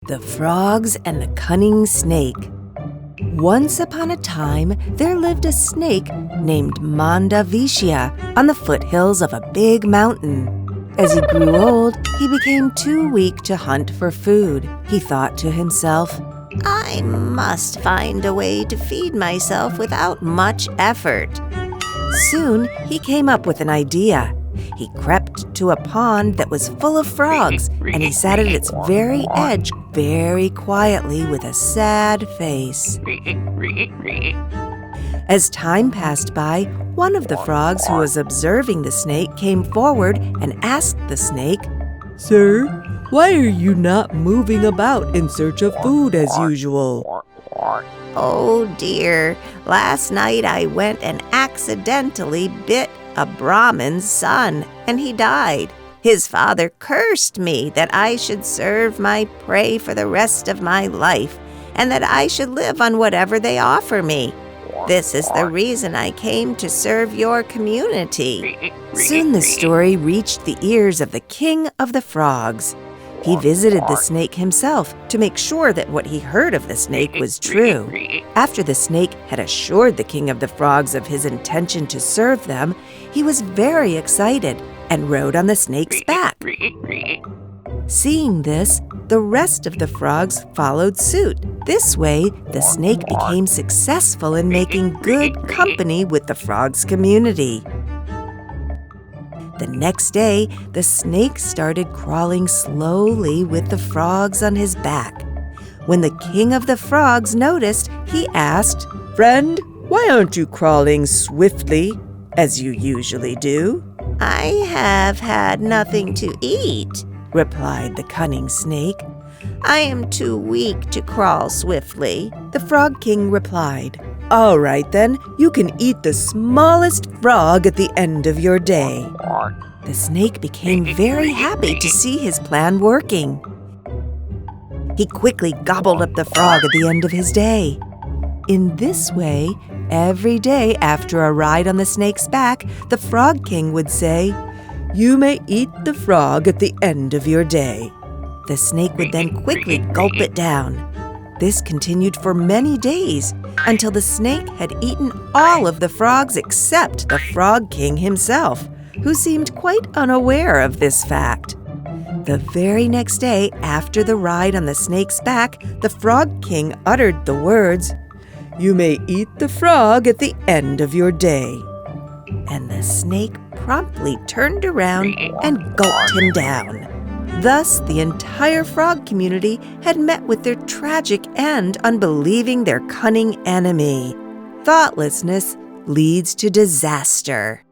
The Frogs and the Cunning Snake. Once upon a time, there lived a snake named Mandavishya on the foothills of a big mountain. As he grew old, he became too weak to hunt for food. He thought to himself, "I must find a way to feed myself without much effort." Soon, he came up with an idea. He crept to a pond that was full of frogs, and he sat at its very edge very quietly with a sad face. As time passed by, one of the frogs who was observing the snake came forward and asked the snake, "Sir, why are you not moving about in search of food as usual?" "Oh dear, last night I went and accidentally bit a Brahmin's son, and he died. His father cursed me that I should serve my prey for the rest of my life, and that I should live on whatever they offer me. This is the reason I came to serve your community." Soon the story reached the ears of the king of the frogs. He visited the snake himself to make sure that what he heard of the snake was true. After the snake had assured the king of the frogs of his intention to serve them, he was very excited and rode on the snake's back. Seeing this, the rest of the frogs followed suit. This way, the snake became successful in making good company with the frogs' community. The next day, the snake started crawling slowly with the frogs on his back. When the king of the frogs noticed, he asked, "Friend, why aren't you crawling swiftly as you usually do?" "I have had nothing to eat," replied the cunning snake. "I am too weak to crawl swiftly." The frog king replied, "All right then, you can eat the smallest frog at the end of your day." The snake became very happy to see his plan working. He quickly gobbled up the frog at the end of his day. In this way, every day after a ride on the snake's back, the frog king would say, "You may eat the frog at the end of your day." The snake would then quickly gulp it down. This continued for many days until the snake had eaten all of the frogs except the frog king himself, who seemed quite unaware of this fact. The very next day after the ride on the snake's back, the frog king uttered the words, "You may eat the frog at the end of your day." And the snake promptly turned around and gulped him down. Thus, the entire frog community had met with their tragic end on believing their cunning enemy. Thoughtlessness leads to disaster.